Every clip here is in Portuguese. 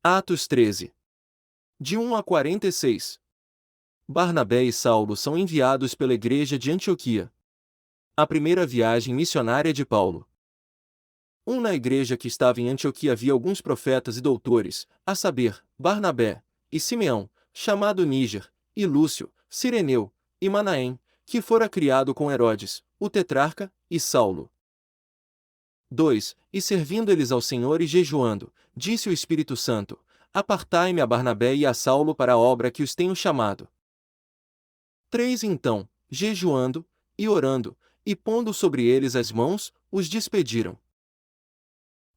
Atos 13. De 1 a 46. Barnabé e Saulo são enviados pela igreja de Antioquia. A primeira viagem missionária de Paulo. Na igreja que estava em Antioquia havia alguns profetas e doutores, a saber, Barnabé, e Simeão, chamado Níger, e Lúcio, Cireneu, e Manaém, que fora criado com Herodes, o tetrarca, e Saulo. 2. E servindo eles ao Senhor e jejuando, disse o Espírito Santo: Apartai-me a Barnabé e a Saulo para a obra que os tenho chamado. 3. Então, jejuando, e orando, e pondo sobre eles as mãos, os despediram.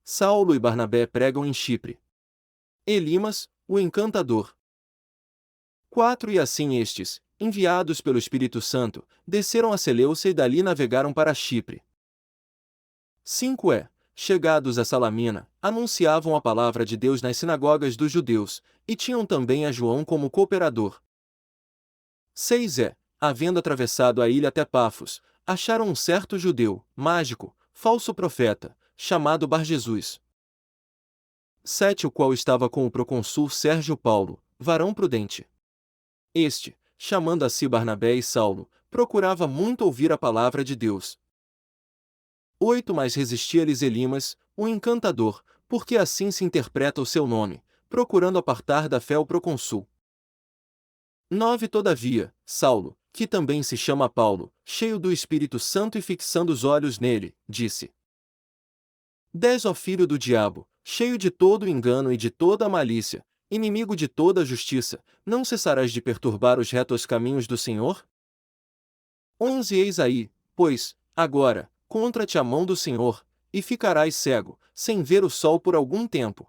Saulo e Barnabé pregam em Chipre. Elimas, o encantador. 4. E assim estes, enviados pelo Espírito Santo, desceram a Seleucia e dali navegaram para Chipre. 5. Chegados a Salamina, anunciavam a palavra de Deus nas sinagogas dos judeus, e tinham também a João como cooperador. 6. Havendo atravessado a ilha até Pafos, acharam um certo judeu, mágico, falso profeta, chamado Bar-Jesus. 7. O qual estava com o procônsul Sérgio Paulo, varão prudente. Este, chamando a si Barnabé e Saulo, procurava muito ouvir a palavra de Deus. 8. Mas resistia-lhes Elimas, o encantador, porque assim se interpreta o seu nome, procurando apartar da fé o procônsul. 9. Todavia, Saulo, que também se chama Paulo, cheio do Espírito Santo e fixando os olhos nele, disse: 10. Ó filho do diabo, cheio de todo o engano e de toda a malícia, inimigo de toda a justiça, não cessarás de perturbar os retos caminhos do Senhor? 11. Eis aí, pois, agora, contra-te a mão do Senhor, e ficarás cego, sem ver o sol por algum tempo.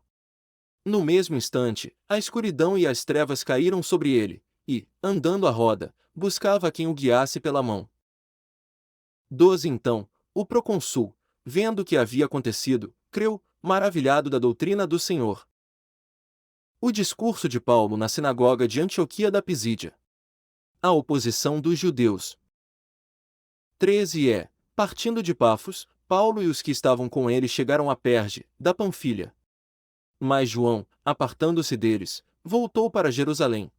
No mesmo instante, a escuridão e as trevas caíram sobre ele, e, andando à roda, buscava quem o guiasse pela mão. 12. Então, o procônsul, vendo o que havia acontecido, creu, maravilhado da doutrina do Senhor. O discurso de Paulo na sinagoga de Antioquia da Pisídia. A oposição dos judeus. 13. Partindo de Pafos, Paulo e os que estavam com ele chegaram a Perge, da Panfilha. Mas João, apartando-se deles, voltou para Jerusalém.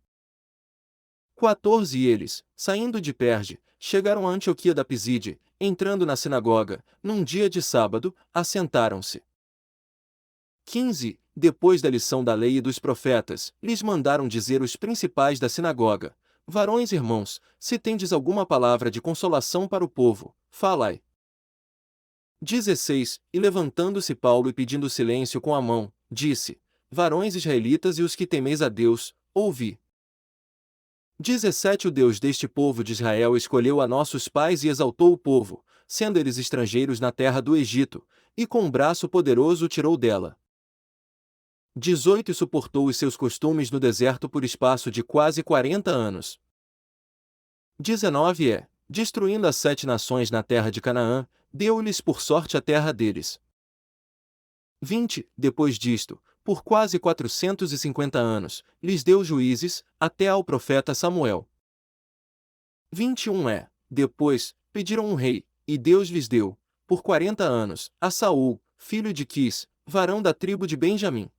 14. E eles, saindo de Perge, chegaram a Antioquia da Pisídia, entrando na sinagoga, num dia de sábado, assentaram-se. 15. Depois da lição da lei e dos profetas, lhes mandaram dizer os principais da sinagoga: Varões irmãos, se tendes alguma palavra de consolação para o povo, falai. 16. E levantando-se Paulo e pedindo silêncio com a mão, disse: Varões israelitas e os que temeis a Deus, ouvi. 17. O Deus deste povo de Israel escolheu a nossos pais e exaltou o povo, sendo eles estrangeiros na terra do Egito, e com um braço poderoso o tirou dela. 18. E suportou os seus costumes no deserto por espaço de quase 40 anos. 19. Destruindo as 7 nações na terra de Canaã, deu-lhes por sorte a terra deles. 20. Depois disto, por quase 450 anos, lhes deu juízes, até ao profeta Samuel. 21. Depois, pediram um rei, e Deus lhes deu, por 40 anos, a Saul, filho de Quis, varão da tribo de Benjamim.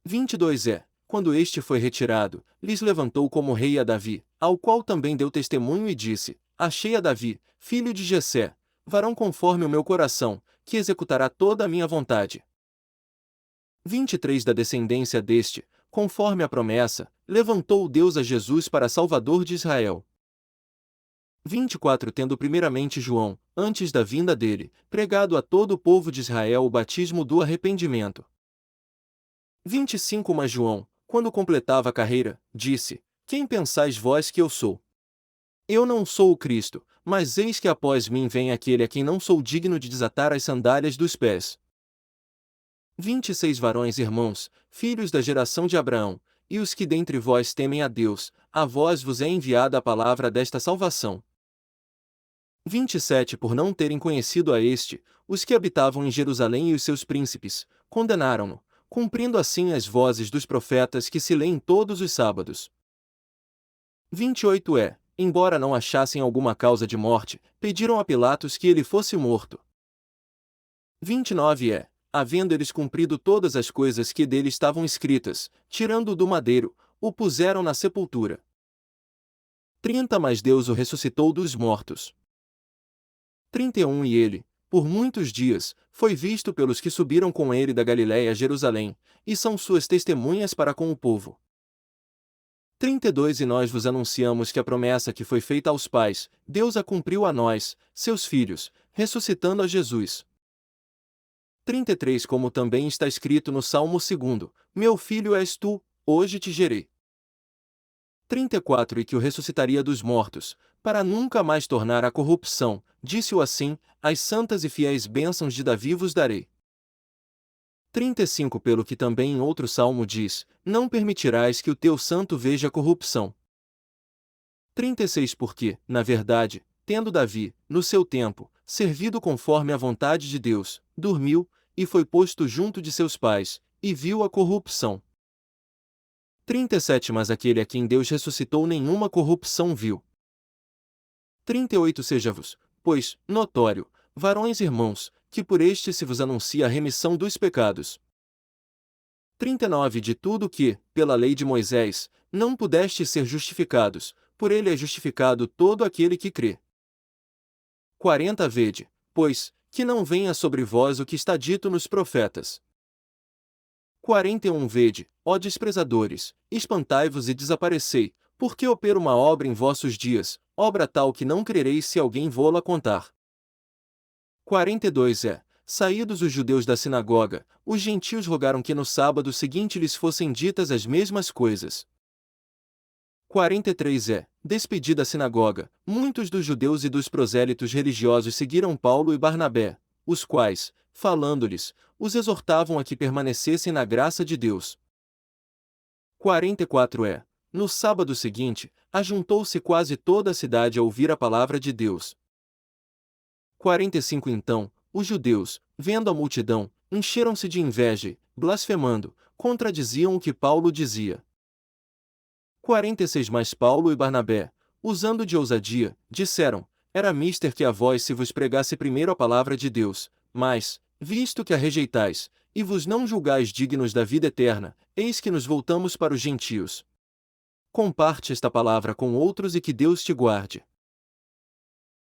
22. Quando este foi retirado, lhes levantou como rei a Davi, ao qual também deu testemunho e disse: Achei a Davi, filho de Jessé, varão conforme o meu coração, que executará toda a minha vontade. 23. Da descendência deste, conforme a promessa, levantou Deus a Jesus para Salvador de Israel. 24. Tendo primeiramente João, antes da vinda dele, pregado a todo o povo de Israel o batismo do arrependimento. 25. Mas João, quando completava a carreira, disse: Quem pensais vós que eu sou? Eu não sou o Cristo, mas eis que após mim vem aquele a quem não sou digno de desatar as sandálias dos pés. 26. Varões irmãos, filhos da geração de Abraão, e os que dentre vós temem a Deus, a vós vos é enviada a palavra desta salvação. 27. Por não terem conhecido a este, os que habitavam em Jerusalém e os seus príncipes, condenaram-no, cumprindo assim as vozes dos profetas que se lêem todos os sábados. 28. Embora não achassem alguma causa de morte, pediram a Pilatos que ele fosse morto. 29. havendo eles cumprido todas as coisas que dele estavam escritas, tirando-o do madeiro, o puseram na sepultura. 30 Mas Deus o ressuscitou dos mortos. 31 E ele, por muitos dias, foi visto pelos que subiram com ele da Galiléia a Jerusalém, e são suas testemunhas para com o povo. 32 E nós vos anunciamos que a promessa que foi feita aos pais, Deus a cumpriu a nós, seus filhos, ressuscitando a Jesus. 33 Como também está escrito no Salmo 2: Meu filho és tu, hoje te gerei. 34 E que o ressuscitaria dos mortos, para nunca mais tornar a corrupção, disse-o assim: as santas e fiéis bênçãos de Davi vos darei. 35 Pelo que também em outro salmo diz: não permitirás que o teu santo veja corrupção. 36 Porque, na verdade, tendo Davi, no seu tempo, servido conforme a vontade de Deus, dormiu, e foi posto junto de seus pais, e viu a corrupção. 37 Mas aquele a quem Deus ressuscitou nenhuma corrupção viu. 38 Seja-vos, pois, notório, varões irmãos, que por este se vos anuncia a remissão dos pecados. 39 De tudo que, pela lei de Moisés, não pudestes ser justificados, por ele é justificado todo aquele que crê. 40 Vede, pois, que não venha sobre vós o que está dito nos profetas. 41 Vede, ó desprezadores, espantai-vos e desaparecei, porque opero uma obra em vossos dias, obra tal que não crereis se alguém vô-la contar. 42 Saídos os judeus da sinagoga, os gentios rogaram que no sábado seguinte lhes fossem ditas as mesmas coisas. 43 Despedida a sinagoga, muitos dos judeus e dos prosélitos religiosos seguiram Paulo e Barnabé, os quais, falando-lhes, os exortavam a que permanecessem na graça de Deus. 44 No sábado seguinte, ajuntou-se quase toda a cidade a ouvir a palavra de Deus. 45 Então, os judeus, vendo a multidão, encheram-se de inveja e, blasfemando, contradiziam o que Paulo dizia. 46 Mas Paulo e Barnabé, usando de ousadia, disseram: era mister que a vós se vos pregasse primeiro a palavra de Deus, mas, visto que a rejeitais, e vos não julgais dignos da vida eterna, eis que nos voltamos para os gentios. Comparte esta palavra com outros e que Deus te guarde.